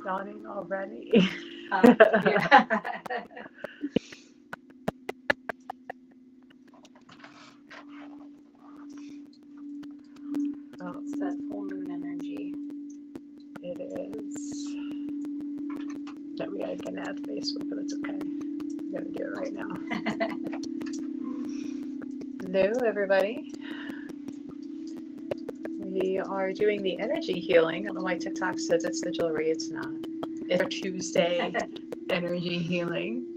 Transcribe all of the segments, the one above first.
Yawning already. Yeah. Oh, It's that full moon energy. it is. Yeah, we gotta get an ad Facebook, but it's okay. I'm gonna do it right now. Hello, everybody. We are doing the energy healing. I don't know why TikTok says it's the jewelry. It's not. It's our Tuesday energy healing.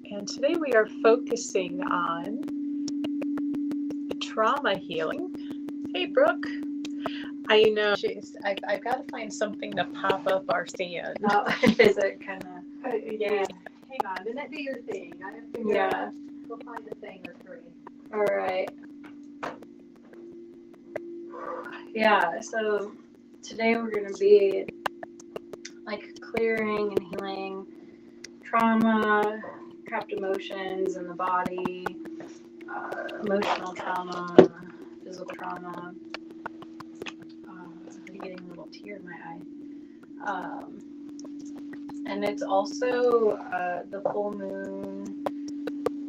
And today we are focusing on trauma healing. Hey, Brooke. I know. I've got to find something to pop up our stand. Oh, is it kind of? Yeah. Hang on. Didn't do your thing? I have to go find a thing or three. All right. Yeah, so today we're going to be like clearing and healing trauma, trapped emotions in the body, emotional trauma, physical trauma. I'm getting a little tear in my eye. And it's also the full moon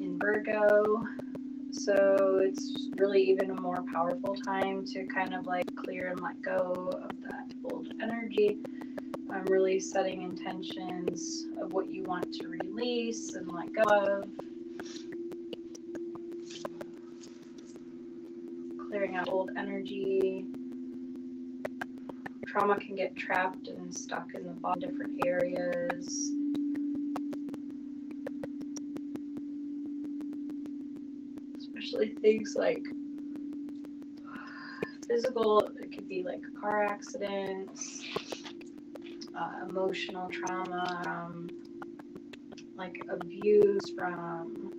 in Virgo. So it's really even a more powerful time to kind of like clear and let go of that old energy. I'm really setting intentions of what you want to release and let go of. Clearing out old energy. Trauma can get trapped and stuck in the body, different areas. Especially things like physical, it could be like car accidents, emotional trauma, like abuse from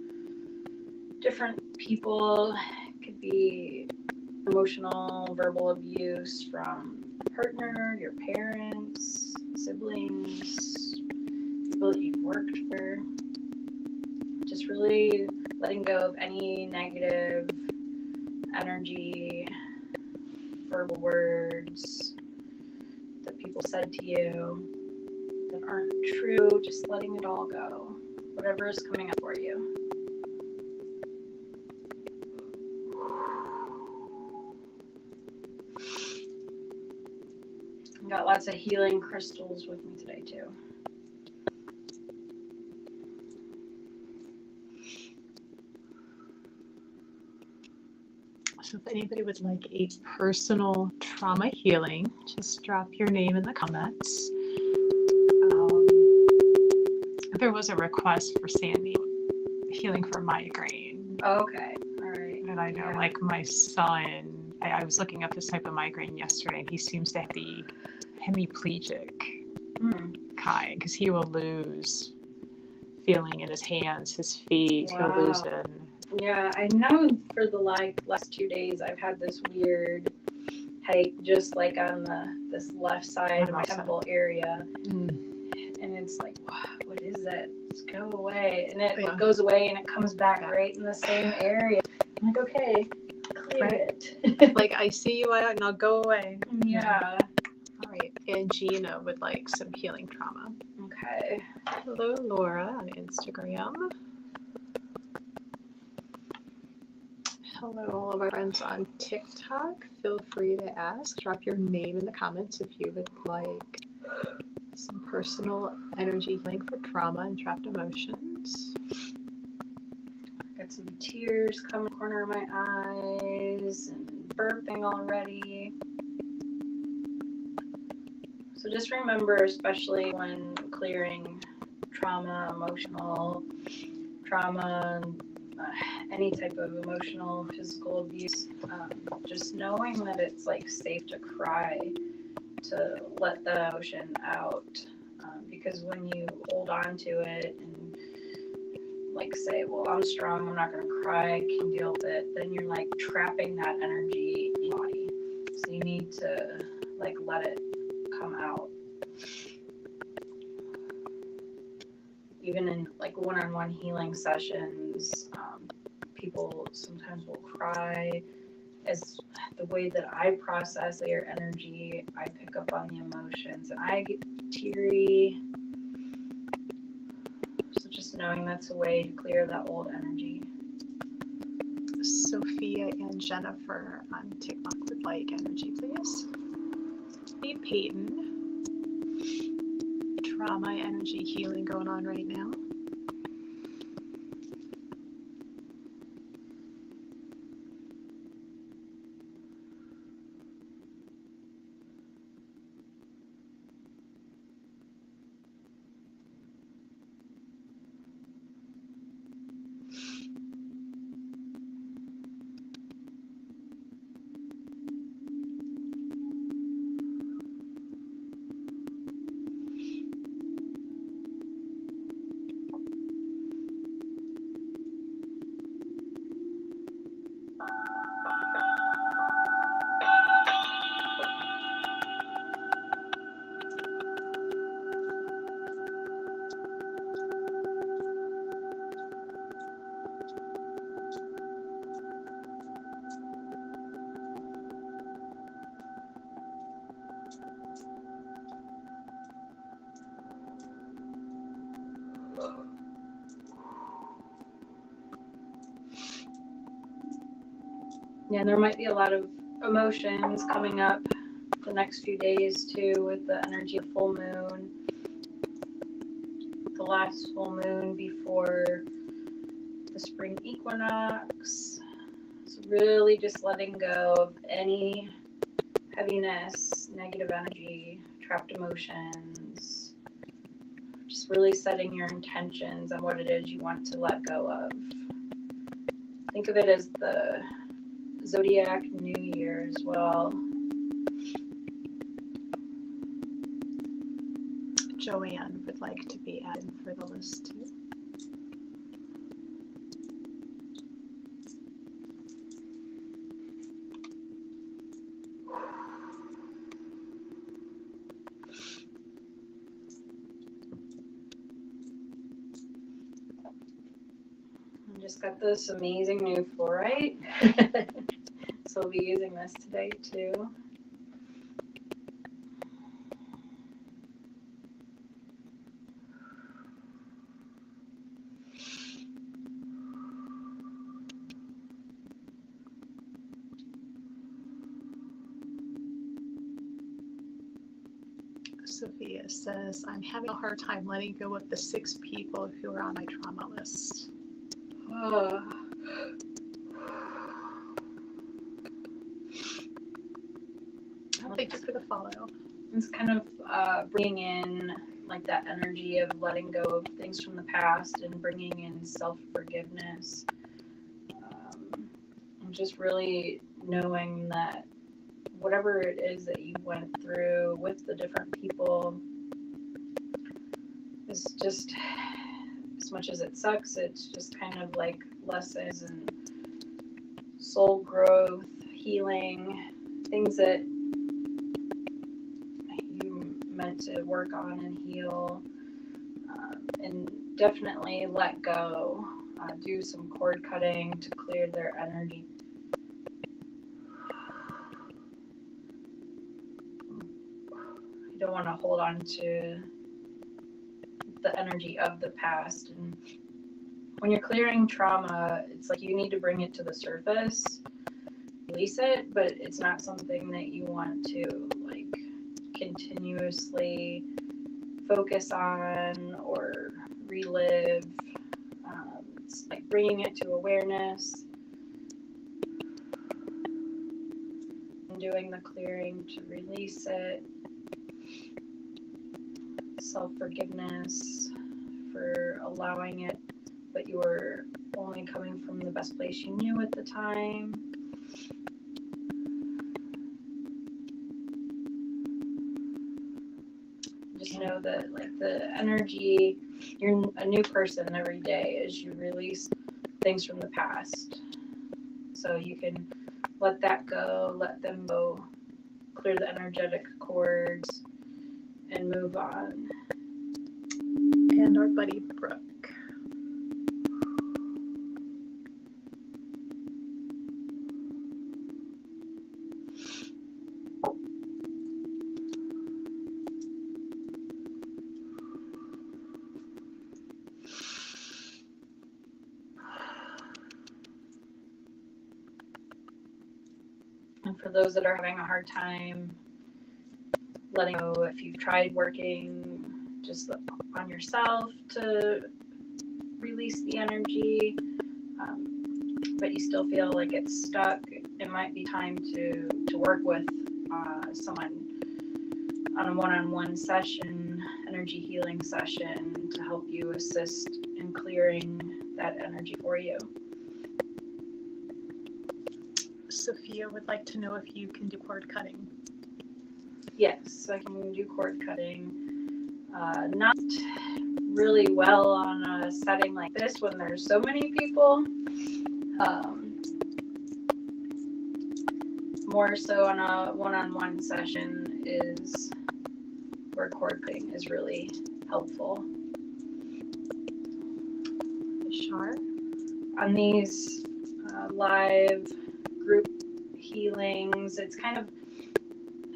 different people. It could be emotional, verbal abuse from partner, your parents, siblings, people that you've worked for. Just really letting go of any negative energy, verbal words that people said to you that aren't true, just letting it all go. Whatever is coming up for you. I got lots of healing crystals with me today too. So if anybody would like a personal trauma healing, just drop your name in the comments. There was a request for Sandy healing for migraine. Okay, all right. And I know, like my son, I was looking up this type of migraine yesterday, and he seems to have the hemiplegic kind, because he will lose feeling in his hands, his feet. Wow. He'll lose it. Yeah, I know for the last 2 days I've had this weird headache just like on this left side of my temple area. And it's like, what is that? Just go away. And it goes away and it comes back right in the same area. I'm like, okay, clear it. Like, I see you out, now go away. Yeah. All right. And Gina would like some healing trauma. Okay. Hello, Laura on Instagram. Hello, all of our friends on TikTok. Feel free to ask. Drop your name in the comments if you would like some personal energy healing for trauma and trapped emotions. Got some tears coming the corner of my eyes and burping already. So just remember, especially when clearing trauma, emotional trauma, any type of emotional, physical abuse, just knowing that it's like safe to cry, to let the emotion out, because when you hold on to it and like say, well, I'm strong, I'm not going to cry, I can deal with it, then you're like trapping that energy in your body. So you need to like let it come out. Even in like one-on-one healing sessions, people people sometimes will cry. As the way that I process their energy, I pick up on the emotions and I get teary. So just knowing that's a way to clear that old energy. Sophia and Jennifer on TikTok would like energy, please. Hey, Peyton. Trauma energy healing going on right now. Yeah, and there might be a lot of emotions coming up the next few days too with the energy of full moon. The last full moon before the spring equinox. So really just letting go of any heaviness, negative energy, trapped emotions. Just really setting your intentions on what it is you want to let go of. Think of it as the Zodiac New Year as well. Joanne would like to be added for the list too. I just got this amazing new fluorite. So I'll be using this today too. Sophia says, I'm having a hard time letting go of the 6 people who are on my trauma list. Thank you for the follow. It's kind of bringing in like that energy of letting go of things from the past and bringing in self-forgiveness. And just really knowing that whatever it is that you went through with the different people is just, as much as it sucks, it's just kind of like lessons and soul growth, healing, things that you meant to work on and heal, and definitely let go. Do some cord cutting to clear their energy. You don't want to hold on to the energy of the past. And when you're clearing trauma, it's like you need to bring it to the surface, release it, but it's not something that you want to like continuously focus on or relive. It's like bringing it to awareness and doing the clearing to release it. Self-forgiveness for allowing it, but you were only coming from the best place you knew at the time. Just know that like the energy, you're a new person every day as you release things from the past. So you can let that go, let them go, clear the energetic cords, and move on. And our buddy Brooke. For those that are having a hard time letting go, if you've tried working just on yourself to release the energy, but you still feel like it's stuck, it might be time to work with someone on a one-on-one session, energy healing session, to help you assist in clearing that energy for you. Sophia would like to know if you can do cord cutting. Yes, I can do cord cutting. Not really well on a setting like this when there's so many people. More so on a one-on-one session is where cord cutting is really helpful. Sure. On these live group healings, it's kind of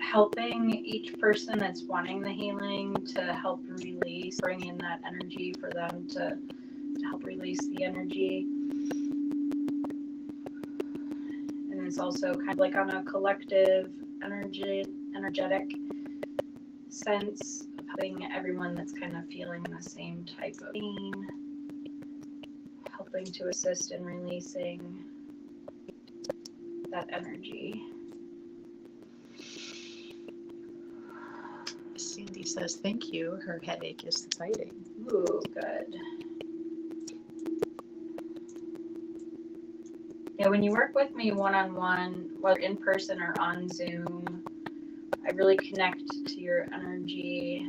helping each person that's wanting the healing to help release, bring in that energy for them to help release the energy. And it's also kind of like on a collective energetic sense of helping everyone that's kind of feeling the same type of pain, helping to assist in releasing that energy. Sandy says thank you. Her headache is subsiding. Ooh, good. Yeah, when you work with me one-on-one, whether in person or on Zoom, I really connect to your energy,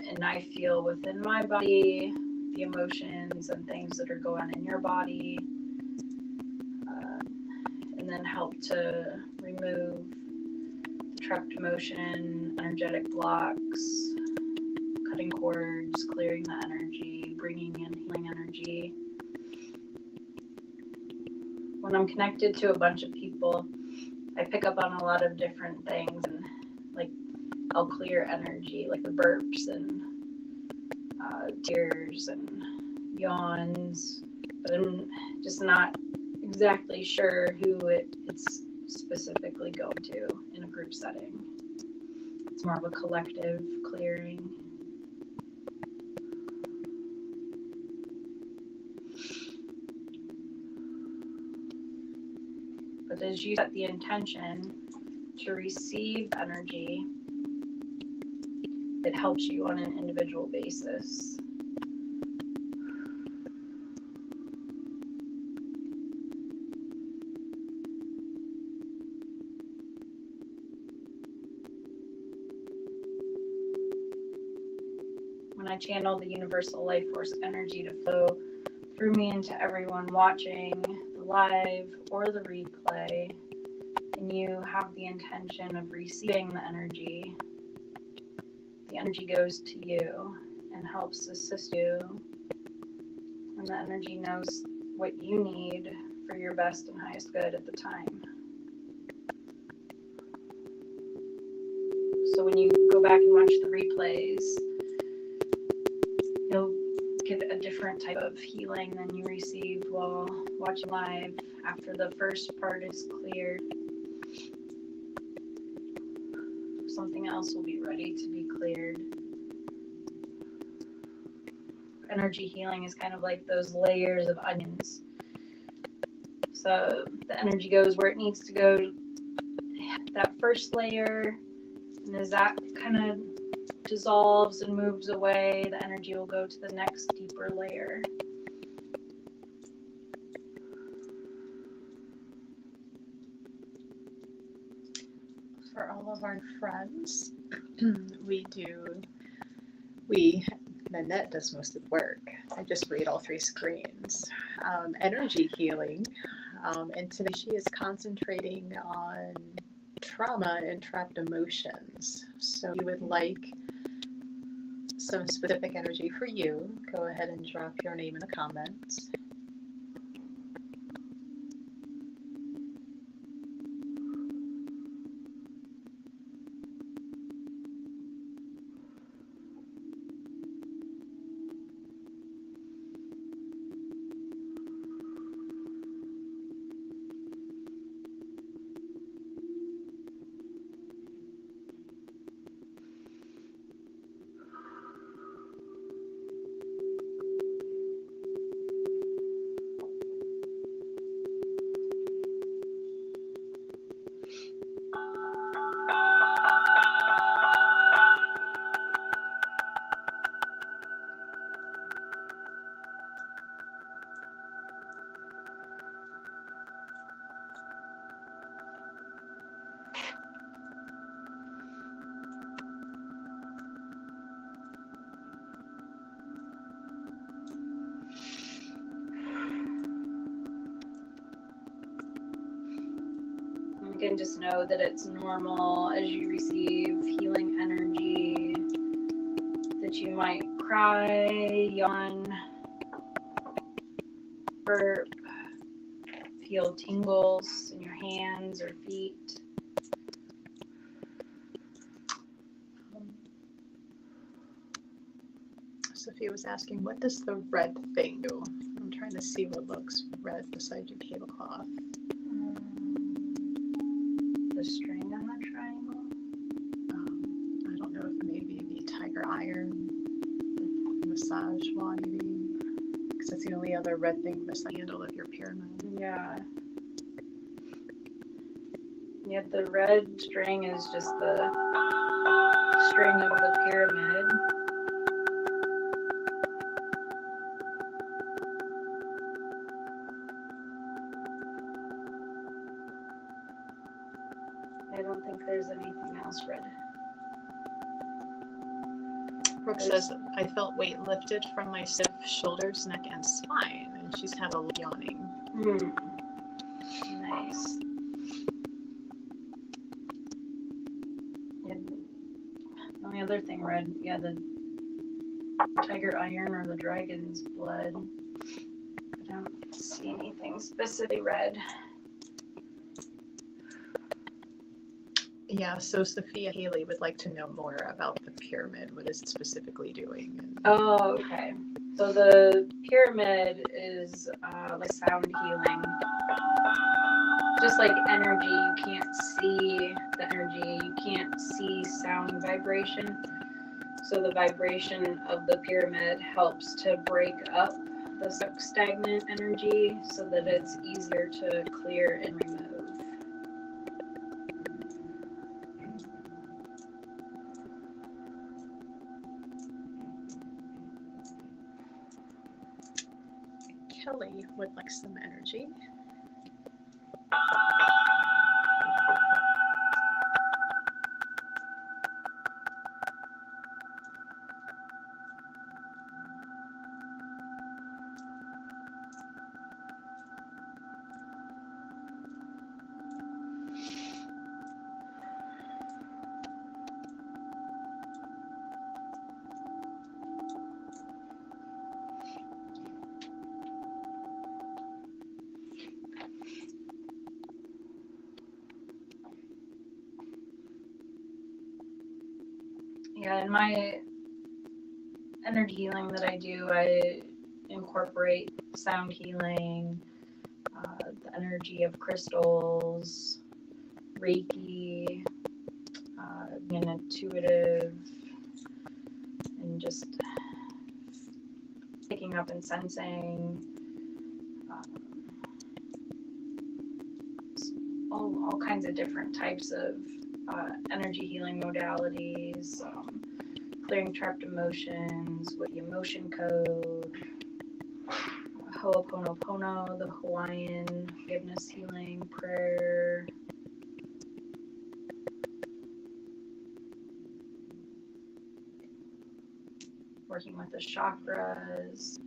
and I feel within my body the emotions and things that are going on in your body, and then help to remove the trapped emotion, energetic blocks, cutting cords, clearing the energy, bringing in healing energy. When I'm connected to a bunch of people, I pick up on a lot of different things, and like I'll clear energy, like the burps and tears and yawns, but I'm just not exactly sure who it's specifically going to in a group setting. It's more of a collective clearing. But as you set the intention to receive energy, it helps you on an individual basis. When I channel the universal life force energy to flow through me into everyone watching the live or the replay, and you have the intention of receiving the energy goes to you and helps assist you, and the energy knows what you need for your best and highest good at the time. So when you go back and watch the replays, you'll get a different type of healing than you received while watching live after the first part is cleared. Something else will be ready to be cleared. Energy healing is kind of like those layers of onions. So the energy goes where it needs to go, that first layer, and as that kind of dissolves and moves away, the energy will go to the next deeper layer. For all of our friends, Nanette does most of the work. I just read all three screens. Energy healing, and today she is concentrating on trauma and trapped emotions. So if you would like some specific energy for you, go ahead and drop your name in the comments. can just know that it's normal as you receive healing energy, that you might cry, yawn, burp, feel tingles in your hands or feet. Sophia was asking, what does the red thing do? I'm trying to see what looks red beside your tablecloth. The string on the triangle? I don't know if maybe the tiger iron, massage wand, maybe. Because that's the only other red thing beside the handle of your pyramid. Yeah. Yet the red string is just the string of the pyramid. I don't think there's anything else red. Brooke says, I felt weight lifted from my stiff shoulders, neck, and spine. And she's had a little yawning. Nice. Yeah, the only other thing red, yeah, the tiger iron or the dragon's blood. I don't see anything specifically red. Yeah, so Sophia Haley would like to know more about the pyramid. What is it specifically doing? Oh, okay. So the pyramid is like sound healing. Just like energy, you can't see the energy, you can't see sound vibration. So the vibration of the pyramid helps to break up the stagnant energy so that it's easier to clear and remove. Kelly would like some energy. Yeah, in my energy healing that I do, I incorporate sound healing, the energy of crystals, Reiki, being intuitive, and just picking up and sensing all kinds of different types of energy healing modalities, clearing trapped emotions with the emotion code, Ho'oponopono, the Hawaiian forgiveness healing prayer, working with the chakras.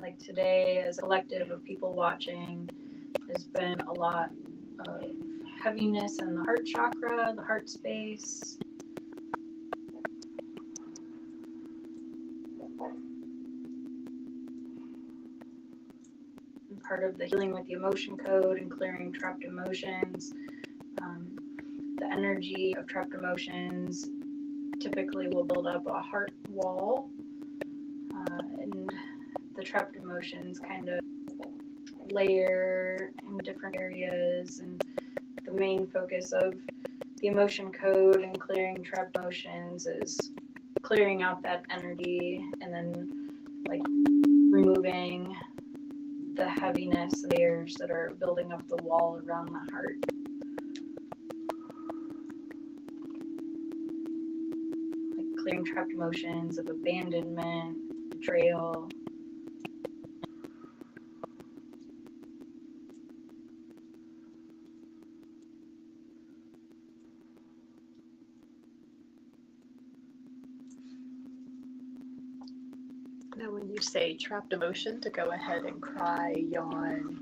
Like today, as a collective of people watching, there's been a lot of heaviness in the heart chakra, the heart space. And part of the healing with the emotion code and clearing trapped emotions, the energy of trapped emotions typically will build up a heart wall, and the trapped emotions kind of layer in different areas, and the main focus of the emotion code and clearing trapped emotions is clearing out that energy and then like removing the heaviness layers that are building up the wall around the heart. Like clearing trapped emotions of abandonment, betrayal. when you say trapped emotion to go ahead and cry, yawn,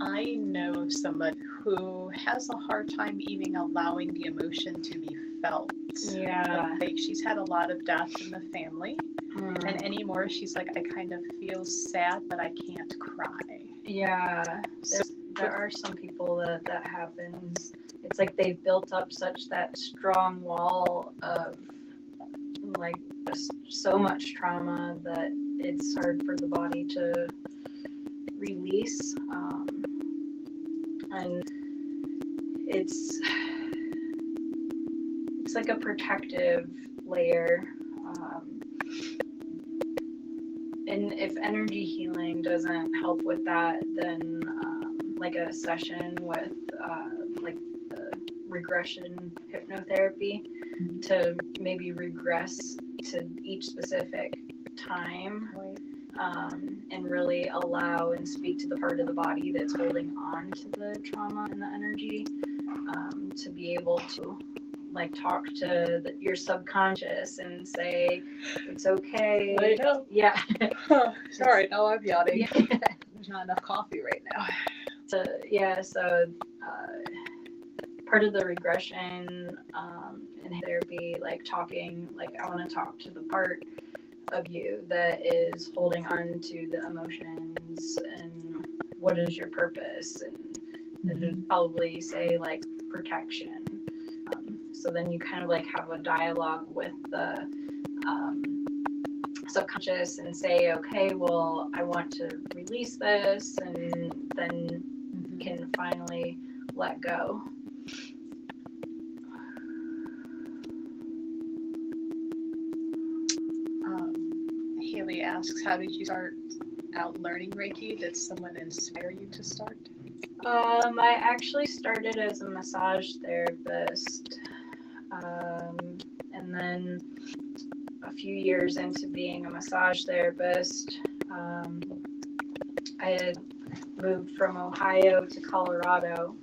I know of someone who has a hard time even allowing the emotion to be felt. Yeah. Like she's had a lot of death in the family, and anymore she's like, I kind of feel sad, but I can't cry. Yeah. There are some people that happens. It's like they've built up such that strong wall of like just so much trauma that it's hard for the body to release. And it's like a protective layer. And if energy healing doesn't help with that, then like a session with like regression hypnotherapy to maybe regress to each specific time, and really allow and speak to the part of the body that's holding on to the trauma and the energy, to be able to like talk to your subconscious and say it's okay. I know. Yeah. Sorry, now I'm yawning. Yeah. There's not enough coffee right now. So part of the regression and therapy, like talking, like I want to talk to the part of you that is holding on to the emotions and what is your purpose, and it would probably say like protection. So then you kind of like have a dialogue with the subconscious and say, okay, well, I want to release this, and then can finally let go. Haley asks, how did you start out learning Reiki? Did someone inspire you to start? I actually started as a massage therapist, and then a few years into being a massage therapist, I had moved from Ohio to Colorado,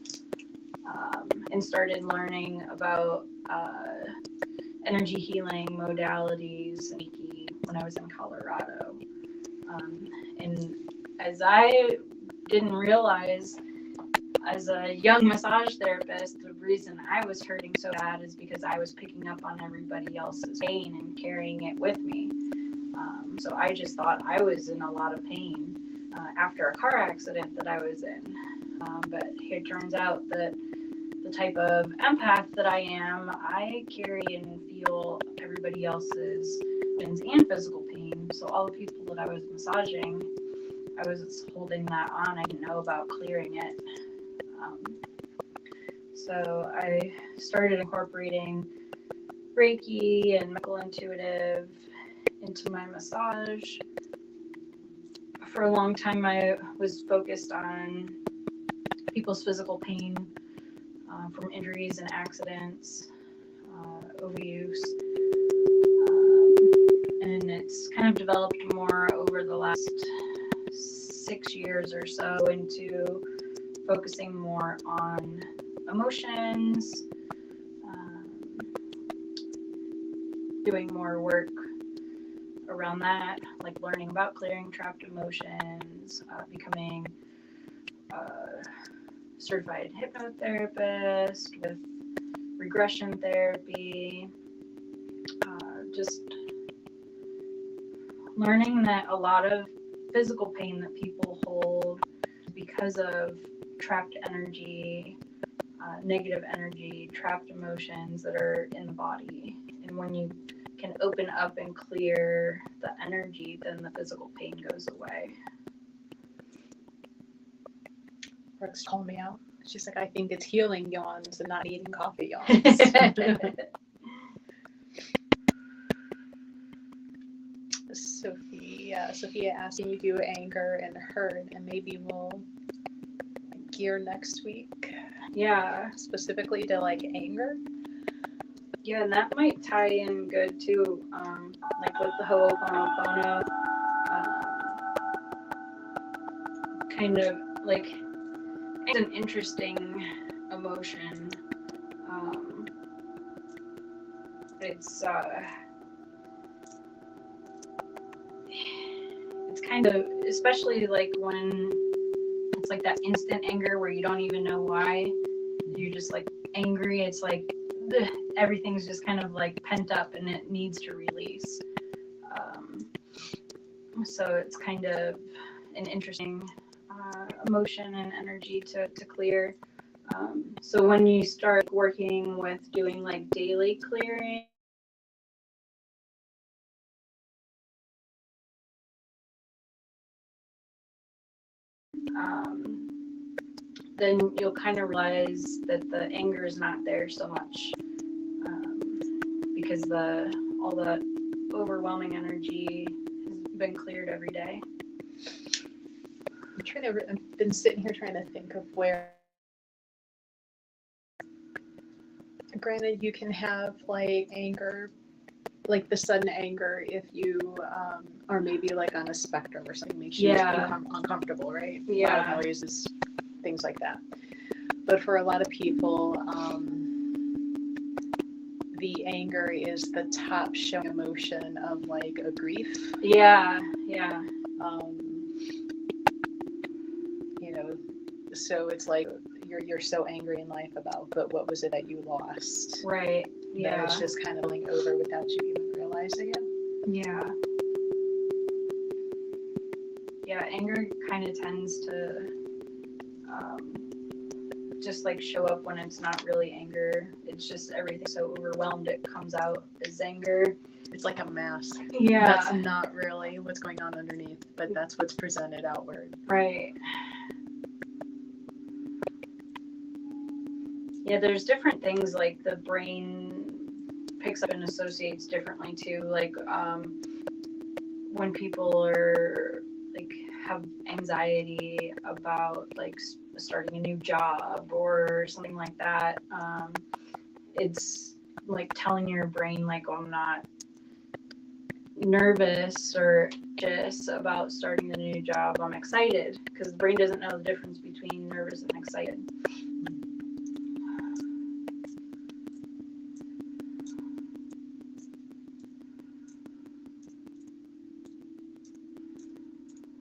and started learning about energy healing modalities and Reiki when I was in Colorado. And as I didn't realize, as a young massage therapist, the reason I was hurting so bad is because I was picking up on everybody else's pain and carrying it with me. So I just thought I was in a lot of pain after a car accident that I was in. But it turns out that the type of empath that I am, I carry and feel everybody else's and physical pain. So all the people that I was massaging, I was holding that on. I didn't know about clearing it. So I started incorporating Reiki and medical intuitive into my massage. For a long time, I was focused on people's physical pain from injuries and accidents, overuse. And it's kind of developed more over the last 6 years or so into focusing more on emotions, doing more work around that, like learning about clearing trapped emotions, becoming a certified hypnotherapist with regression therapy, just learning that a lot of physical pain that people hold because of trapped energy, negative energy, trapped emotions that are in the body. And when you can open up and clear the energy, then the physical pain goes away. Brooke's calling me out. She's like, I think it's healing yawns and not eating coffee yawns. Sophia asked, can you do anger and hurt, and maybe we'll gear next week. Yeah. Specifically to like anger. Yeah, and that might tie in good too, like with the Ho'oponopono, kind of like it's an interesting emotion. It's kind of, especially like when it's like that instant anger where you don't even know why. You're just like angry. It's like everything's just kind of like pent up and it needs to release. So it's kind of an interesting emotion and energy to clear. So when you start working with doing like daily clearing, then you'll kind of realize that the anger is not there so much, because all the overwhelming energy has been cleared every day. I've been sitting here trying to think of where. Granted, you can have like anger, like the sudden anger, if you are maybe like on a spectrum or something, makes you uncomfortable, right? Yeah. Loud noises, things like that. But for a lot of people, the anger is the top showing emotion of like a grief. Yeah. You know, so it's like you're so angry in life about, but what was it that you lost? Right. Yeah. That it's just kind of going over without you even realizing it. Yeah. Yeah, anger kind of tends to just like show up when it's not really anger. It's just everything so overwhelmed it comes out as anger. It's like a mask. Yeah. That's not really what's going on underneath, but that's what's presented outward. Right. Yeah, there's different things like the brain picks up and associates differently too. Like when people are like have anxiety about like starting a new job or something like that, it's like telling your brain like, oh, I'm not nervous or anxious about starting the new job. I'm excited, because the brain doesn't know the difference between nervous and excited.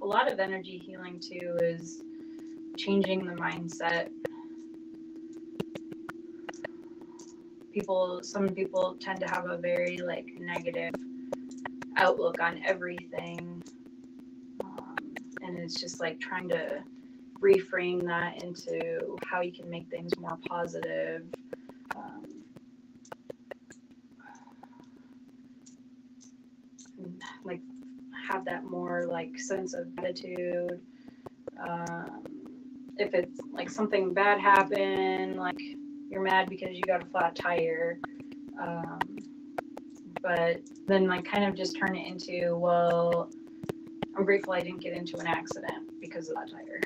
A lot of energy healing too is changing the mindset. Some people tend to have a very like negative outlook on everything, and it's just like trying to reframe that into how you can make things more positive. Like have that more like sense of gratitude. If it's like something bad happened, like you're mad because you got a flat tire, but then like kind of just turn it into, well, I'm grateful I didn't get into an accident because of that tire.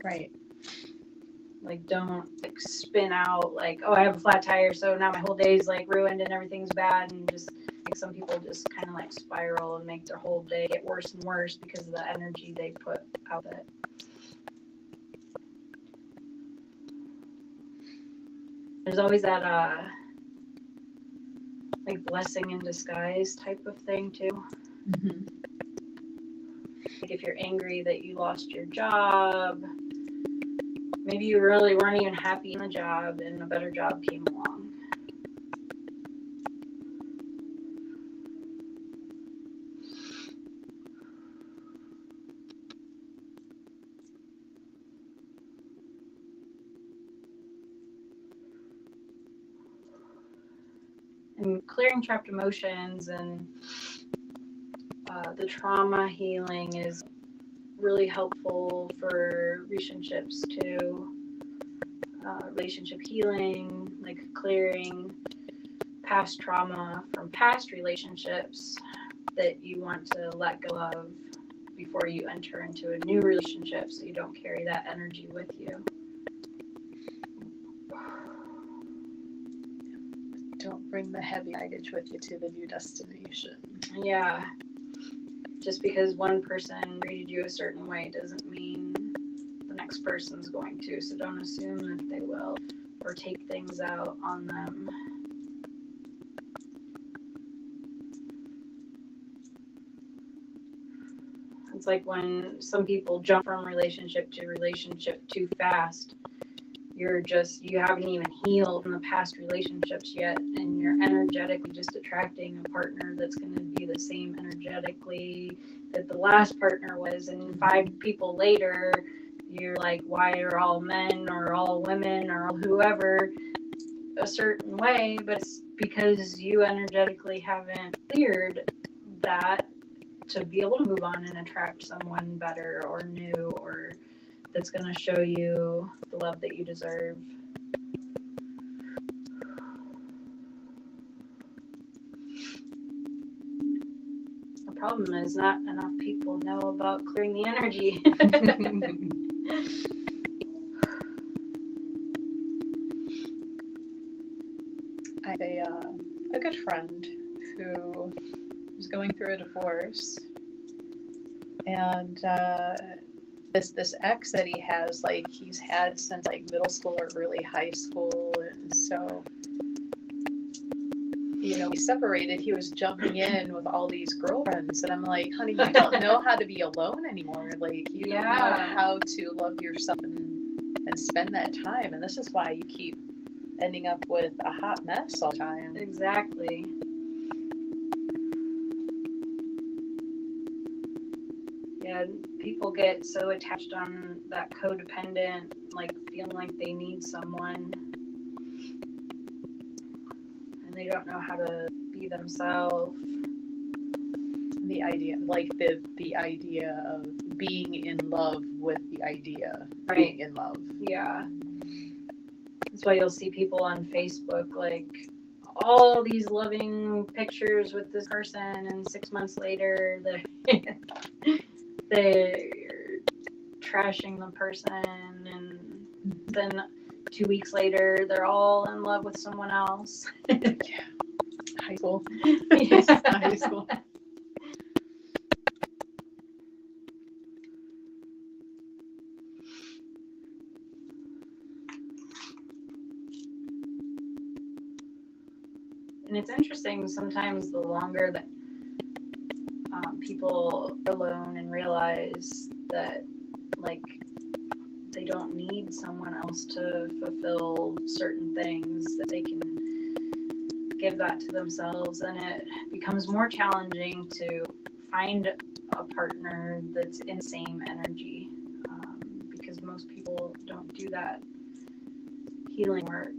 Right. Like don't like spin out like, oh, I have a flat tire, so now my whole day's like ruined and everything's bad, and just like some people just kind of like spiral and make their whole day get worse and worse because of the energy they put out of it. There's always that like blessing in disguise type of thing too. Mm-hmm. Like if you're angry that you lost your job, maybe you really weren't even happy in the job and a better job came along. And clearing trapped emotions and the trauma healing is really helpful for relationships too. Relationship healing, like clearing past trauma from past relationships that you want to let go of before you enter into a new relationship, so you don't carry that energy with you. Don't bring the heavy baggage with you to the new destination. Yeah. Just because one person treated you a certain way doesn't mean the next person's going to, so don't assume that they will or take things out on them. It's like when some people jump from relationship to relationship too fast. You haven't even healed from the past relationships yet, and you're energetically just attracting a partner that's going to be the same energetically that the last partner was. And 5 people later, you're like, why are all men or all women or whoever a certain way? But it's because you energetically haven't cleared that to be able to move on and attract someone better or new or that's going to show you the love that you deserve. The problem is not enough people know about clearing the energy. I have a good friend who was going through a divorce, and this ex that he has, like, he's had since like middle school or early high school, and so, you know, we separated. He was jumping in with all these girlfriends, and I'm like, honey, you don't know how to be alone anymore. Like, you don't know how to love yourself and spend that time, and this is why you keep ending up with a hot mess all the time. Exactly. Yeah, people get so attached on that codependent, like feeling like they need someone, and they don't know how to be themselves. The idea, like the idea of being in love with the idea of being in love. Yeah. That's why you'll see people on Facebook, like, all these loving pictures with this person, and 6 months later, they're trashing the person, and then 2 weeks later, they're all in love with someone else. Yeah. High school. Yeah. High school. And it's interesting, sometimes the longer that people are alone and realize that, like, they don't need someone else to fulfill certain things, that they can give that to themselves, and it becomes more challenging to find a partner that's in the same energy, because most people don't do that healing work.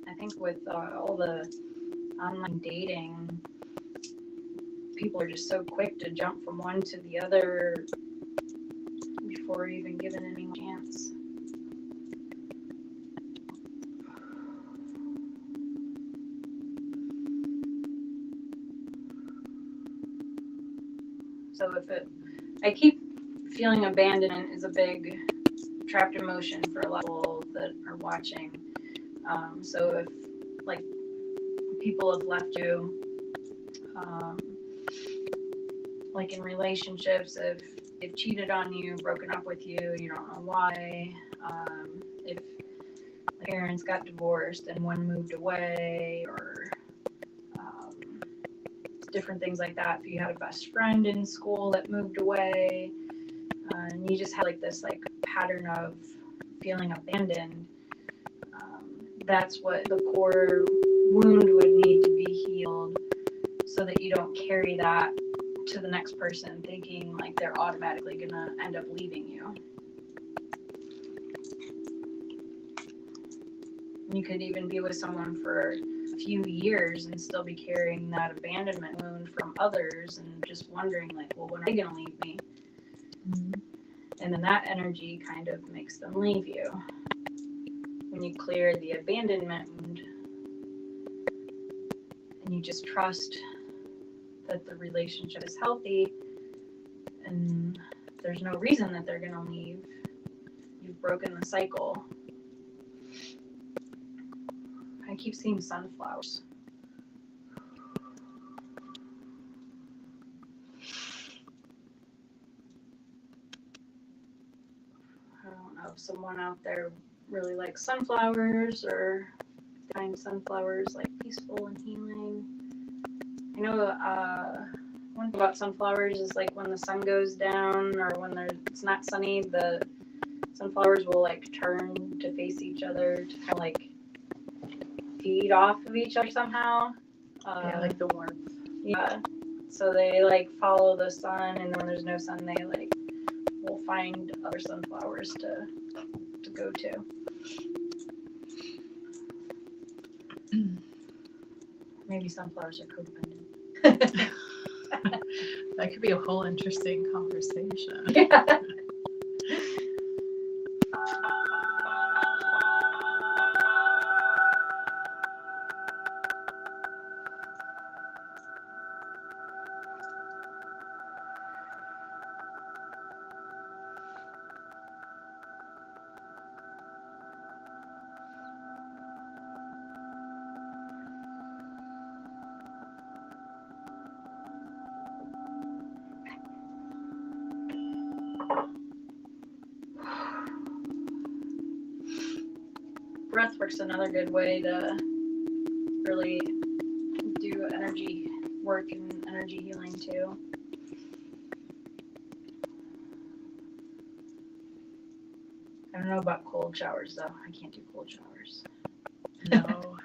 I think with all the online dating, people are just so quick to jump from one to the other before even given any chance. So I keep feeling abandonment is a big trapped emotion for a lot of people that are watching. So if, like, people have left you, like in relationships, if they've cheated on you, broken up with you, you don't know why, if the parents got divorced and one moved away, or different things like that. If you had a best friend in school that moved away, and you just had like this like pattern of feeling abandoned, that's what the core wound would need to be healed, so that you don't carry that to the next person thinking like they're automatically gonna end up leaving you. You could even be with someone for a few years and still be carrying that abandonment wound from others, and just wondering like, well, when are they gonna leave me? Mm-hmm. And then that energy kind of makes them leave you. When you clear the abandonment wound and you just trust that the relationship is healthy and there's no reason that they're gonna leave, you've broken the cycle. I keep seeing sunflowers. if someone out there really likes sunflowers or find sunflowers like peaceful and healing. I know one thing about sunflowers is like when the sun goes down or when it's not sunny, the sunflowers will like turn to face each other to kind of like feed off of each other somehow. Yeah, like the warmth. Yeah. So they like follow the sun, and then when there's no sun, they like will find other sunflowers to go to. Maybe sunflowers are codependent. That could be a whole interesting conversation. Yeah. Breathwork's another good way to really do energy work and energy healing too. I don't know about cold showers though. I can't do cold showers. No,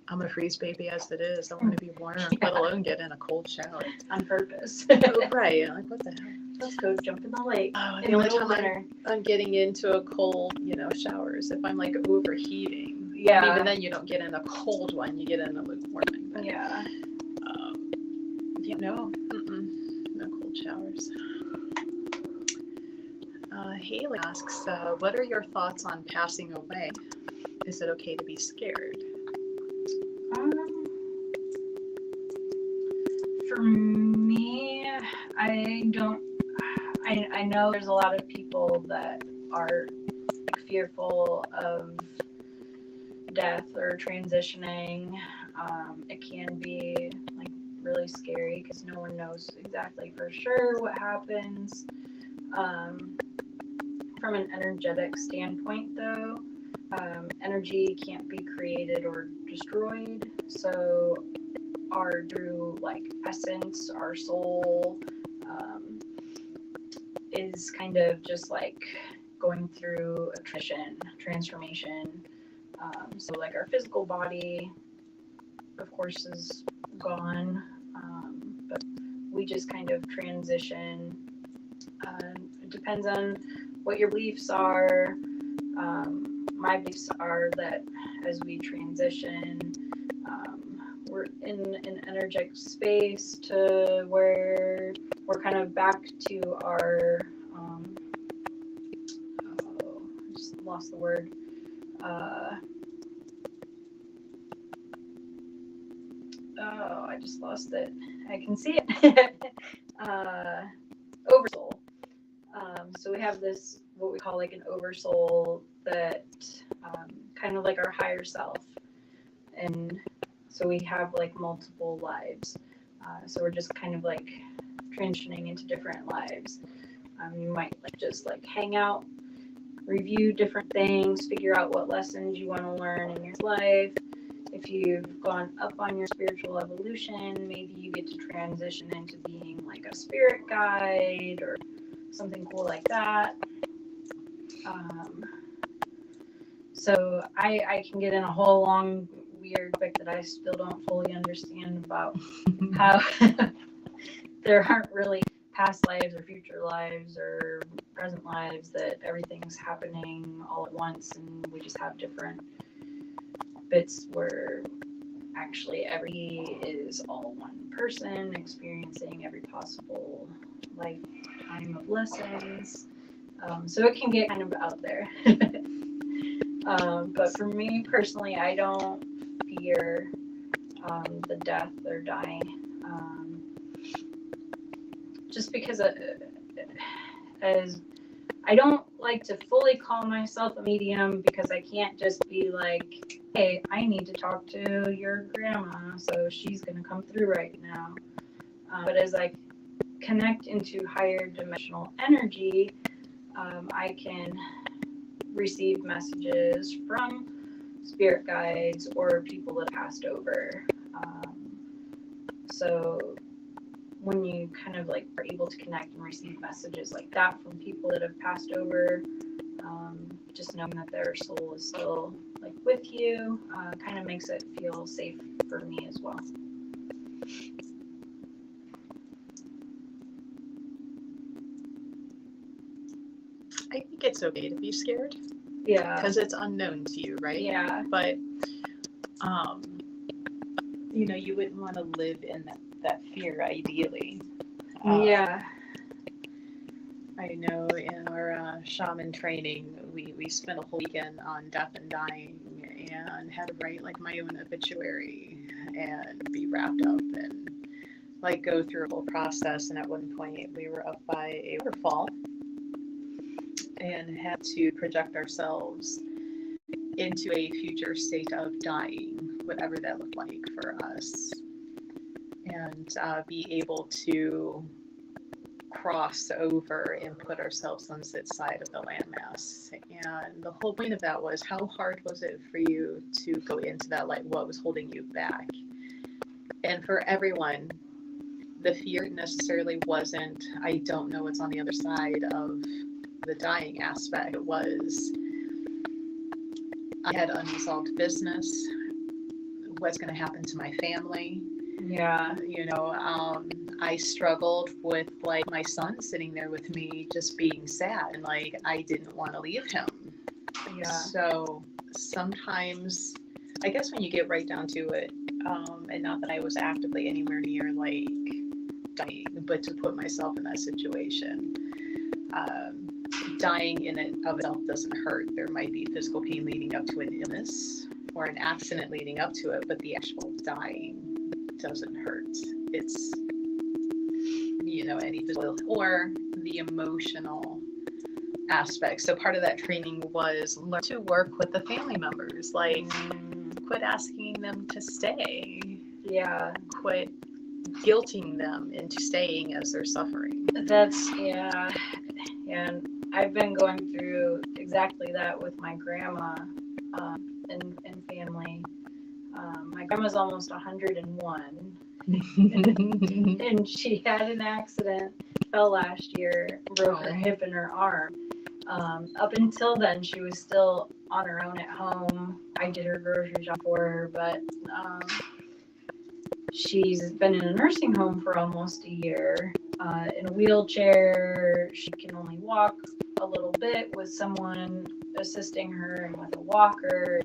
I'm a freeze baby as it is. I want to be warm, let alone get in a cold shower. On purpose. Oh, right. Like, what the hell? Let's go jump in the lake. Oh, In the only the time winter. I'm getting into a cold, showers if I'm like overheating. Yeah. And even then, you don't get in a cold one; you get in a lukewarm one. But, Yeah. no cold showers. Haley asks, "What are your thoughts on passing away? Is it okay to be scared?" For me, I know there's a lot of people that are fearful of death or transitioning. It can be like really scary because no one knows exactly for sure what happens. From an energetic standpoint though, energy can't be created or destroyed. So through like essence, our soul is kind of just like going through a transformation. So like our physical body, of course, is gone, but we just kind of transition. It depends on what your beliefs are. My beliefs are that as we transition, we're in an energetic space to where we're kind of back to our, I just lost the word. I just lost it. I can see it. Oversoul. So we have this, what we call like an oversoul that kind of like our higher self. And so we have like multiple lives. So we're just kind of like transitioning into different lives. You might like just like hang out, review different things, figure out what lessons you want to learn in your life. If you've gone up on your spiritual evolution, maybe you get to transition into being like a spirit guide or something cool like that. So I can get in a whole long weird topic that I still don't fully understand about how there aren't really past lives or future lives or present lives, that everything's happening all at once and we just have different bits where actually every is all one person experiencing every possible lifetime of lessons. So it can get kind of out there. But for me personally, I don't fear the death or dying. Just because as I don't like to fully call myself a medium, because I can't just be like, hey, I need to talk to your grandma, so she's going to come through right now. But as I connect into higher dimensional energy, I can received messages from spirit guides or people that passed over. So when you kind of like are able to connect and receive messages like that from people that have passed over, just knowing that their soul is still like with you, kind of makes it feel safe for me as well. I think it's okay to be scared. Yeah. Because it's unknown to you, right? Yeah. But, you know, you wouldn't want to live in that fear, ideally. Yeah. I know in our shaman training, we spent a whole weekend on death and dying and had to write like my own obituary and be wrapped up and like go through a whole process. And at one point we were up by a waterfall and had to project ourselves into a future state of dying, whatever that looked like for us, and be able to cross over and put ourselves on this side of the landmass. And the whole point of that was, how hard was it for you to go into that? Like, what was holding you back? And for everyone, the fear necessarily wasn't, I don't know what's on the other side of the dying aspect. It was, I had unresolved business. What's going to happen to my family? Yeah. You know, I struggled with like my son sitting there with me just being sad, and like I didn't want to leave him. Yeah. So sometimes, I guess when you get right down to it, and not that I was actively anywhere near like dying, but to put myself in that situation, dying in and of itself doesn't hurt. There might be physical pain leading up to an illness or an accident leading up to it, but the actual dying doesn't hurt. It's, you know, any physical or the emotional aspect. So part of that training was learn to work with the family members, like quit asking them to stay. Yeah. Quit guilting them into staying as they're suffering. That's, yeah. And I've been going through exactly that with my grandma and family. My grandma's almost 101. And she had an accident, fell last year, broke her hip and her arm. Up until then, she was still on her own at home. I did her grocery shop for her, but she's been in a nursing home for almost a year, in a wheelchair. She can only walk a little bit with someone assisting her and with a walker.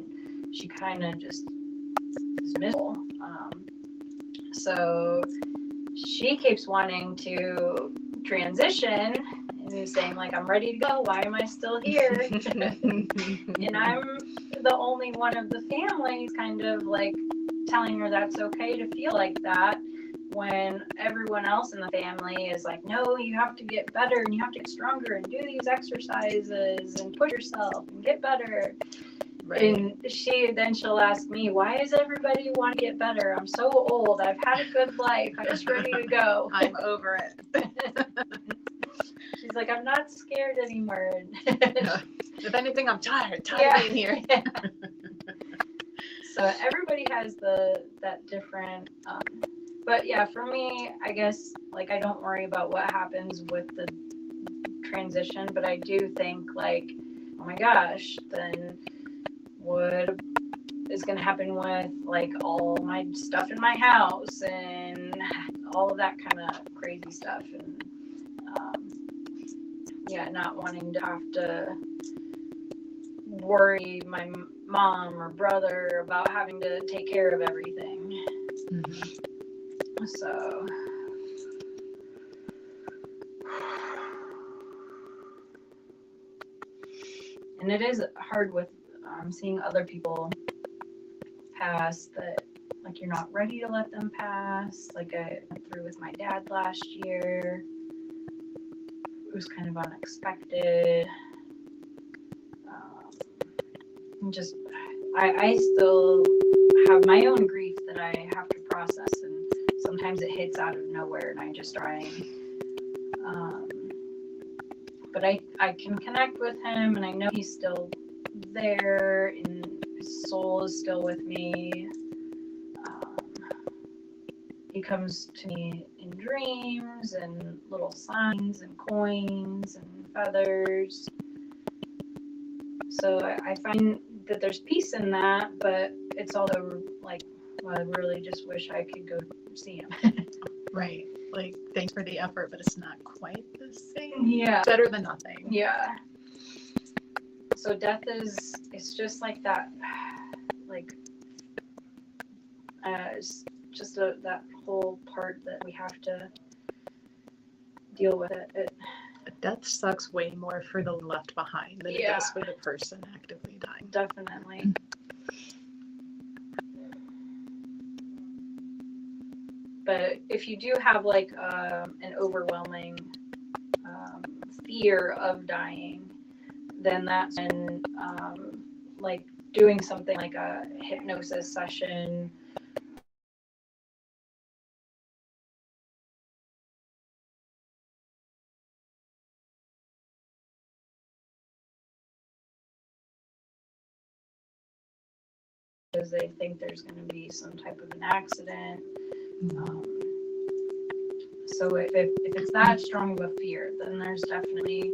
She kind of just is miserable. So she keeps wanting to transition and is saying, like, I'm ready to go. Why am I still here? And I'm the only one of the family kind of like telling her that's okay to feel like that, when everyone else in the family is like, no, you have to get better and you have to get stronger and do these exercises and push yourself and get better. Right. And she'll ask me, why does everybody want to get better? I'm so old. I've had a good life. I'm just ready to go. I'm over it. She's like, I'm not scared anymore. If anything, I'm tired of being here. Yeah. So everybody has that different, but yeah, for me, I guess, like, I don't worry about what happens with the transition, but I do think, like, oh my gosh, then what is going to happen with, like, all my stuff in my house and all of that kind of crazy stuff, and not wanting to have to worry my mom or brother about having to take care of everything. Mm-hmm. So and it is hard with seeing other people pass that, like, you're not ready to let them pass. Like, I went through with my dad last year. It was kind of unexpected. Just I still have my own grief that I have to process, and sometimes it hits out of nowhere and I just try. But I can connect with him, and I know he's still there, and his soul is still with me. He comes to me in dreams and little signs and coins and feathers. So I find that there's peace in that, but it's also like, well, I really just wish I could go see him. Right. Like, thanks for the effort, but it's not quite the same. Yeah. Better than nothing. Yeah. So death is, it's just like that, like, it's just that whole part that we have to deal with it. Death sucks way more for the left behind than it does for the person actively dying. Definitely. But if you do have like an overwhelming fear of dying, then that's when like doing something like a hypnosis session because they think there's going to be some type of an accident. So if it's that strong of a fear, then there's definitely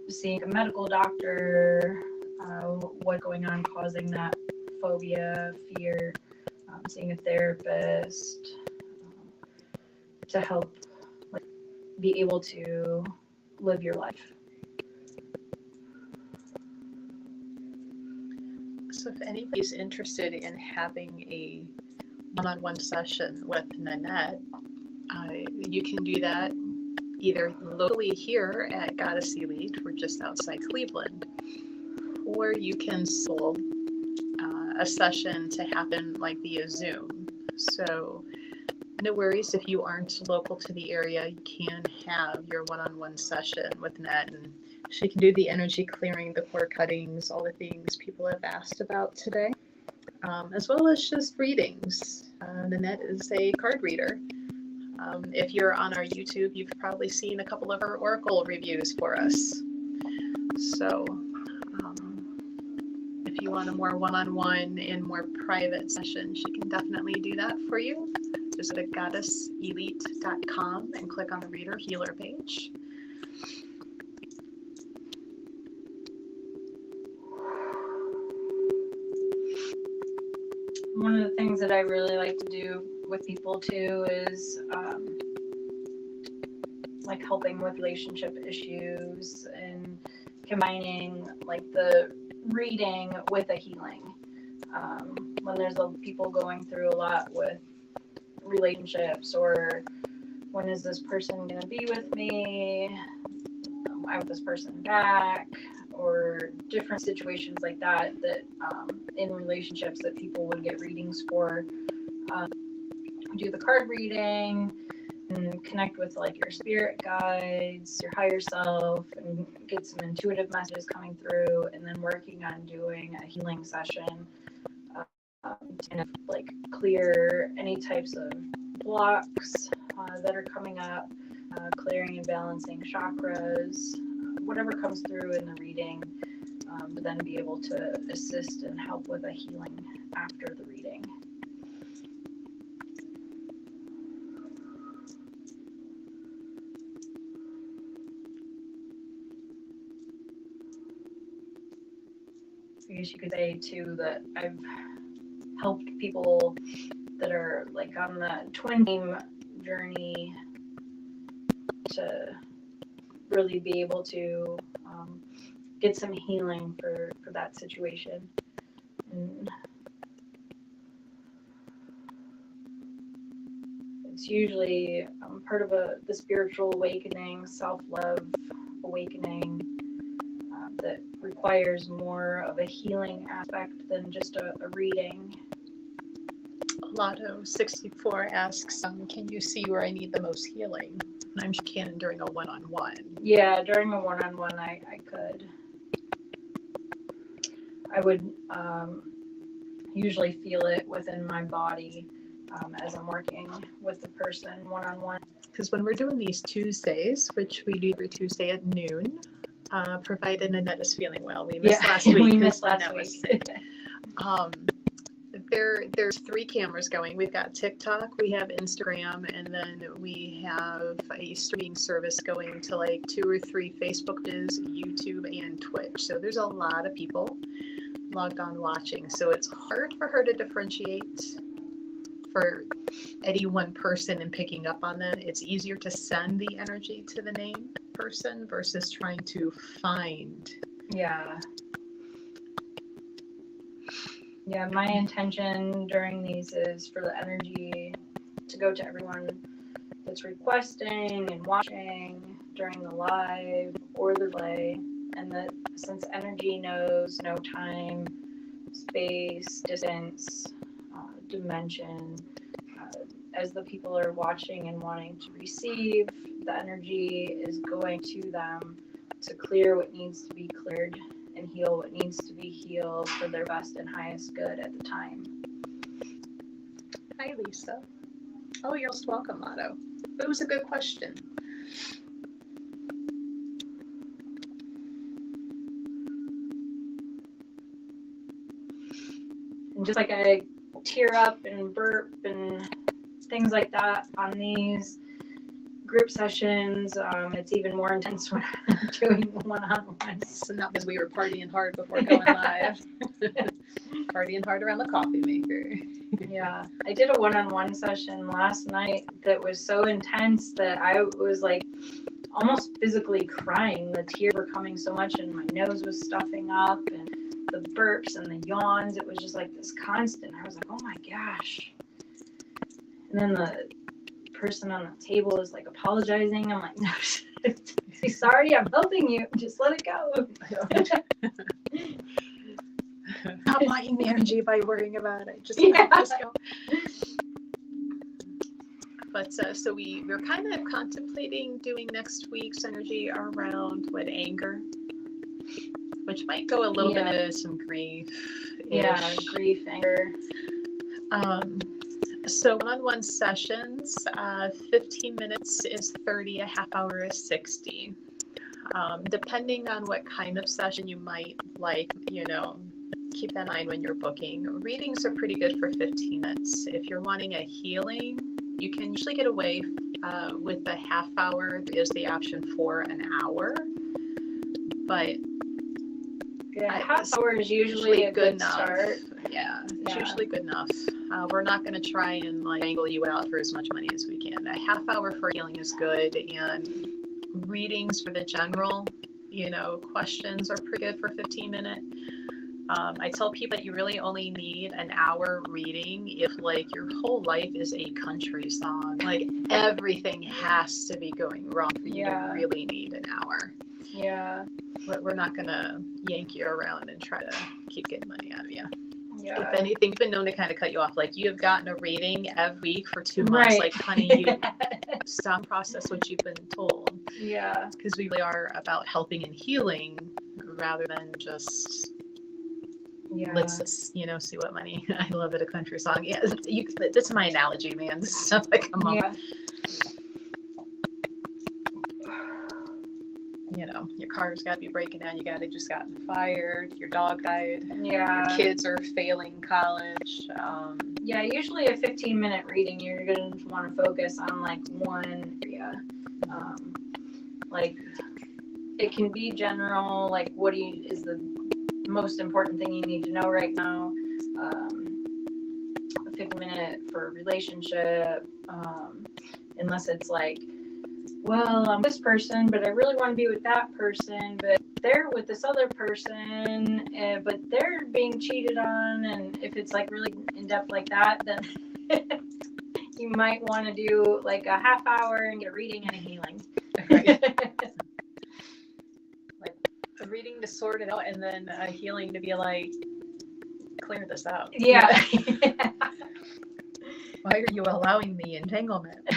seeing a medical doctor, what's going on causing that phobia, fear, seeing a therapist to help like, be able to live your life. So if anybody's interested in having a one-on-one session with Nanette, you can do that either locally here at Goddess Elite, we're just outside Cleveland, or you can schedule a session to happen like via Zoom. So no worries if you aren't local to the area, you can have your one-on-one session with Nanette, and she can do the energy clearing, the cord cuttings, all the things people have asked about today, as well as just readings. Nanette is a card reader. If you're on our YouTube, you've probably seen a couple of her oracle reviews for us. So if you want a more one-on-one and more private session, she can definitely do that for you. Just go to goddesselite.com and click on the Reader Healer page. One of the things that I really like to do with people too is like helping with relationship issues and combining like the reading with a healing. When there's people going through a lot with relationships, or when is this person going to be with me? I want this person back, or different situations like that in relationships that people would get readings for. Do the card reading and connect with like your spirit guides, your higher self, and get some intuitive messages coming through, and then working on doing a healing session to kind of like clear any types of blocks that are coming up, clearing and balancing chakras, whatever comes through in the reading, but then be able to assist and help with a healing after the reading. I guess you could say too that I've helped people that are like on the twin flame journey to really be able to get some healing for that situation. And it's usually part of the spiritual awakening, self-love awakening that requires more of a healing aspect than just a reading. Lotto64 asks, can you see where I need the most healing? And I'm sure you can during a one-on-one. Yeah, during a one-on-one, I could. I would usually feel it within my body as I'm working with the person one-on-one. Because when we're doing these Tuesdays, which we do every Tuesday at noon, provided Nanette is feeling well. We missed last we week missed because last Nanette was week. sick. There's 3 cameras going. We've got TikTok, we have Instagram, and then we have a streaming service going to like 2 or 3 Facebook pages, YouTube, and Twitch. So there's a lot of people logged on watching. So it's hard for her to differentiate for any one person and picking up on that. It's easier to send the energy to the named person versus trying to find. Yeah. Yeah, my intention during these is for the energy to go to everyone that's requesting and watching during the live or the delay, and that since energy knows no time, space, distance, dimension, as the people are watching and wanting to receive, the energy is going to them to clear what needs to be cleared and heal what needs to be healed for their best and highest good at the time. Hi, Lisa. Oh, you're most welcome, Lotto. It was a good question. And just like I tear up and burp and things like that on these group sessions, it's even more intense when I'm doing one-on-ones. So not because we were partying hard before going live. Partying hard around the coffee maker. Yeah, I did a one-on-one session last night that was so intense that I was like almost physically crying. The tears were coming so much and my nose was stuffing up and the burps and the yawns. It was just like this constant. I was like, oh my gosh. And then the person on the table is like apologizing. I'm like, no, sorry, I'm helping you. Just let it go. Not blocking the energy by worrying about it. Just go. But so we're kind of contemplating doing next week's energy around anger, which might go a little bit into some grief. Yeah, grief, anger. So one-on-one sessions, 15 minutes is 30, a half hour is 60. Depending on what kind of session you might like, keep that in mind when you're booking. Readings are pretty good for 15 minutes. If you're wanting a healing, you can usually get away with a half hour is the option for an hour. But half hour is usually a good start. Yeah, it's usually good enough. We're not going to try and angle you out for as much money as we can. A half hour for healing is good, and readings for the general, questions are pretty good for 15 minutes. I tell people that you really only need an hour reading if your whole life is a country song. Everything has to be going wrong for you to really need an hour. Yeah. But we're not going to yank you around and try to keep getting money out of you. Yeah. If anything, it's been known to kind of cut you off. You have gotten a reading every week for 2 months. Right. Honey, you stop process what you've been told. Yeah. Because we really are about helping and healing rather than just let's see what money. I love it, a country song. Yeah, that's my analogy, man. This is stuff that come up. Your car's got to be breaking down. You just gotten fired. Your dog died. Yeah. Your kids are failing college. Usually a 15-minute reading, you're going to want to focus on one area. It can be general, what is the most important thing you need to know right now. A 15-minute for a relationship, unless it's well, I'm this person, but I really want to be with that person, but they're with this other person, but they're being cheated on. And if it's really in depth like that, then you might want to do a half hour and get a reading and a healing. Right. A reading to sort it out, and then a healing to be clear this out. Yeah. Why are you allowing the entanglement?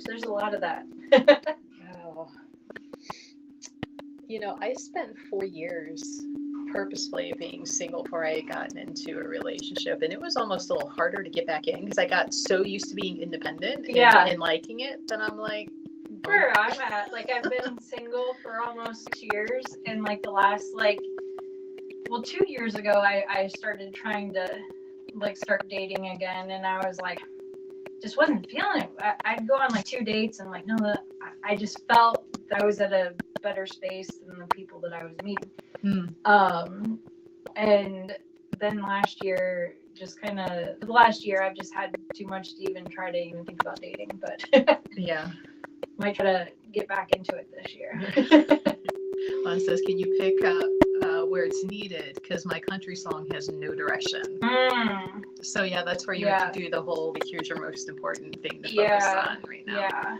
There's a lot of that. Oh. I spent 4 years purposefully being single before I got into a relationship, and it was almost a little harder to get back in because I got so used to being independent and liking it that I'm where I'm at. Like, I've been single for almost 6 years, and like the last 2 years ago, I started trying to like start dating again, and I was like, just wasn't feeling it. I'd go on like 2 dates, and like, no, I just felt that I was at a better space than the people that I was meeting. And then last year, I've just had too much to even try to even think about dating, but Yeah. might try to get back into it this year. One says, can you pick up where it's needed? Because my country song has no direction. So yeah, that's where you have to do the whole, like, here's your most important thing to focus on right now.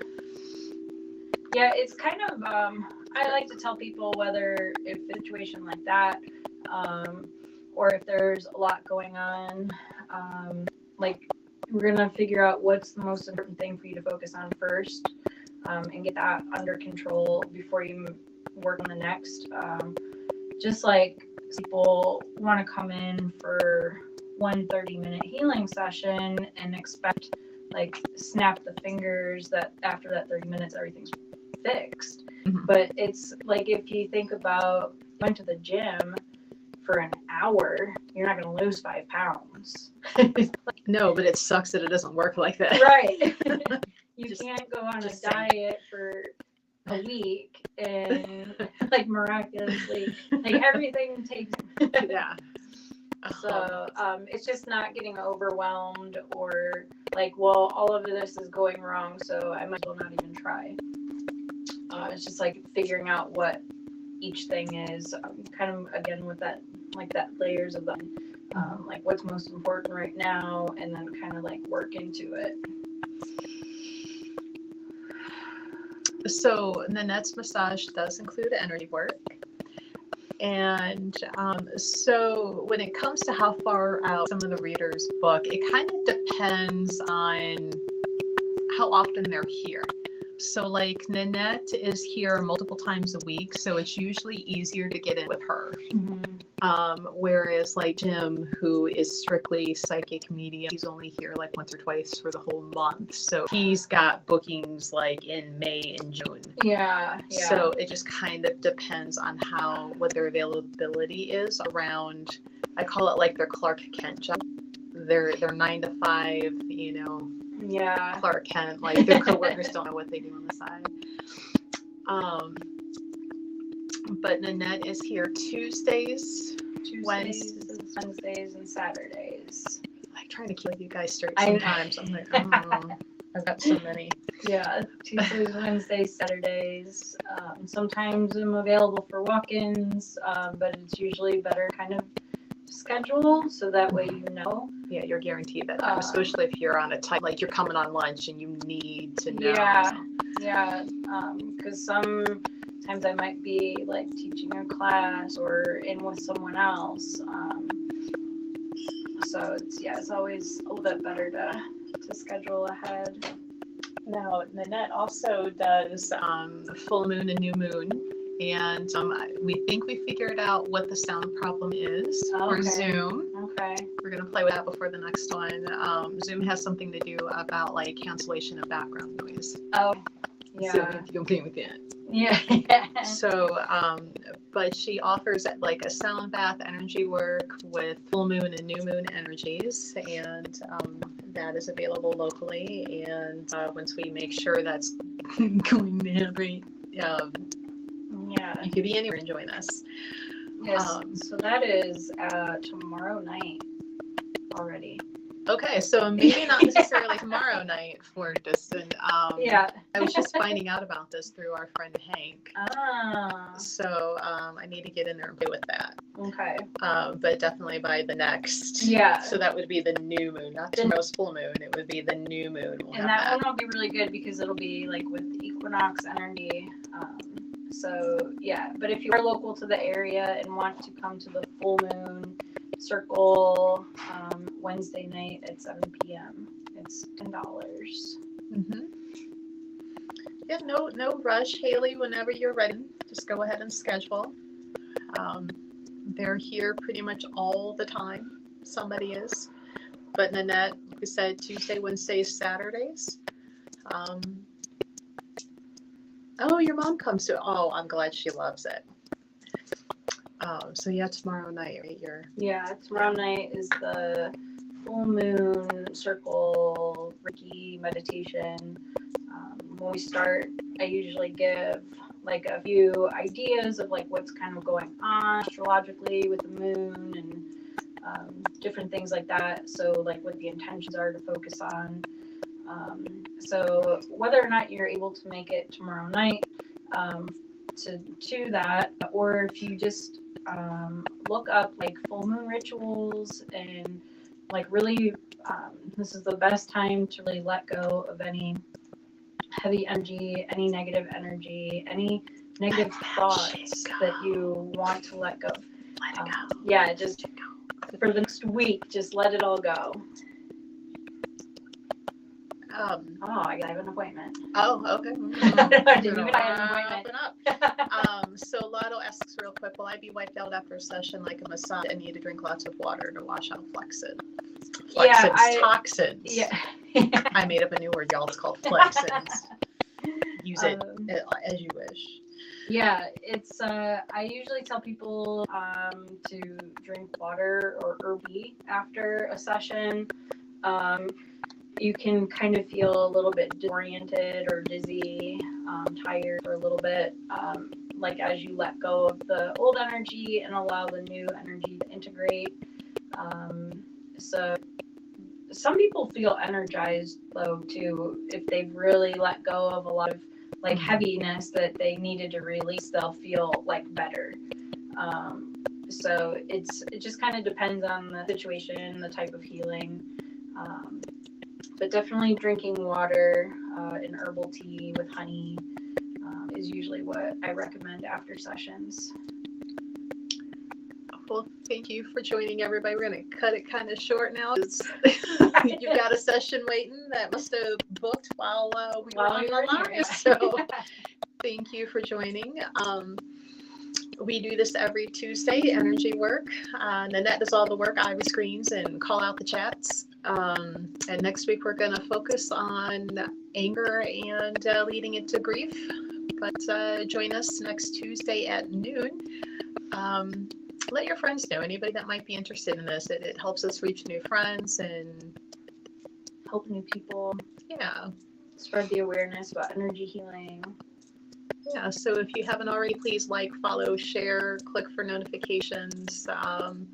Yeah, it's kind of, I like to tell people whether if a situation like that, or if there's a lot going on, like, we're going to figure out what's the most important thing for you to focus on first, and get that under control before you work on the next. Just like people want to come in for one 30-minute healing session and expect, like, snap the fingers that after that 30 minutes everything's fixed. But it's like, if you think about going to the gym for an hour, you're not going to lose 5 pounds. No, but it sucks that it doesn't work like that. Right. You can't go on a diet for a week and like miraculously, like, everything takes. Yeah. So it's just not getting overwhelmed or like, well, all of this is going wrong, so I might as well not even try. It's just like figuring out what each thing is, kind of again with that, like, that layers of them, like what's most important right now, and then kind of like work into it. So Nanette's massage does include energy work. And so when it comes to how far out some of the readers book, it kind of depends on how often they're here. So like Nanette is here multiple times a week, so it's usually easier to get in with her. Whereas like Jim, who is strictly psychic medium, he's only here like once or twice for the whole month. So he's got bookings like in May and June. Yeah. So it just kind of depends on what their availability is around. I call it like their Clark Kent job. They're 9 to 5, you know. Yeah. Clark Kent, like their coworkers don't know what they do on the side. But Nanette is here Tuesdays, Wednesdays, and Saturdays. I try to keep you guys straight sometimes. I'm like, oh, I've got so many. Yeah, Tuesdays, Wednesdays, Saturdays. Sometimes I'm available for walk-ins, but it's usually better kind of schedule, so that way you know. Yeah, you're guaranteed that time, especially if you're on a time, like you're coming on lunch and you need to know. Yeah, because sometimes I might be like teaching a class or in with someone else. So it's always a little bit better to schedule ahead. Now, Nanette also does full moon and new moon. And we think we figured out what the sound problem is for Zoom. Okay. We're going to play with that before the next one. Zoom has something to do about like cancellation of background noise. Oh, yeah. So if you're okay with that. Yeah. So, but she offers like a sound bath energy work with full moon and new moon energies. And that is available locally. And once we make sure that's going to be, you could be anywhere and join us. Yes. So that is tomorrow night already. Okay, so maybe not necessarily tomorrow night for distant. Yeah. I was just finding out about this through our friend Hank. Ah. So I need to get in there and play with that. Okay. But definitely by the next. Yeah. So that would be the new moon, not tomorrow's full moon. It would be the new moon. And that one will be really good because it'll be like with the equinox energy. So yeah, but if you are local to the area and want to come to the full moon circle Wednesday night at 7 p.m., it's $10. Mm-hmm. Yeah, no rush, Haley. Whenever you're ready, just go ahead and schedule. They're here pretty much all the time. Somebody is, but Nanette, like we said, Tuesday, Wednesdays, Saturdays. Oh, your mom comes to. Oh, I'm glad she loves it. So yeah, tomorrow night, right? Tomorrow night is the full moon circle Reiki meditation. When we start, I usually give like a few ideas of like what's kind of going on astrologically with the moon and different things like that. So like what the intentions are to focus on. So whether or not you're able to make it tomorrow night to that, or if you just look up like full moon rituals and like really, this is the best time to really let go of any heavy energy, any negative energy, any negative thoughts that you want to let go. Let it go. Yeah, just for the next week, just let it all go. I have an appointment. Oh, okay. I didn't even have an appointment. So Lotto asks real quick, will I be wiped out after a session like a massage and need to drink lots of water to wash out toxins? Toxins. Yeah. I made up a new word, y'all. It's called flexins. Use it as you wish. Yeah, it's I usually tell people to drink water or herb tea after a session. You can kind of feel a little bit disoriented or dizzy, tired for a little bit, like as you let go of the old energy and allow the new energy to integrate. So some people feel energized though too. If they've really let go of a lot of like heaviness that they needed to release, they'll feel like better. So it just kind of depends on the situation, the type of healing. But definitely drinking water and herbal tea with honey is usually what I recommend after sessions. Well, thank you for joining, everybody. We're going to cut it kind of short now. You've got a session waiting that must have booked while we were on the line. So thank you for joining. We do this every Tuesday, energy work. Nanette does all the work, Ivy screens, and call out the chats. And next week we're going to focus on anger and leading into grief. But join us next Tuesday at noon. Let your friends know, anybody that might be interested in this. It helps us reach new friends and help new people. Yeah. Spread the awareness about energy healing. Yeah, so if you haven't already, please like, follow, share, click for notifications. And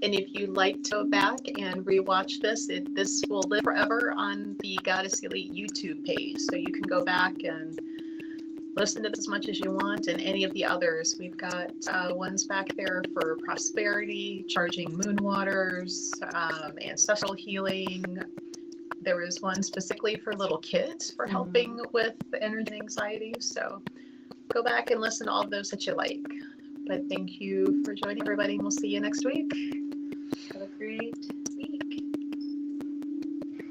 if you'd like to go back and rewatch this, this will live forever on the Goddess Elite YouTube page. So you can go back and listen to this as much as you want, and any of the others. We've got ones back there for prosperity, charging moon waters, ancestral healing. There was one specifically for little kids for helping with energy and anxiety. So go back and listen to all of those that you like. But thank you for joining, everybody. We'll see you next week. Have a great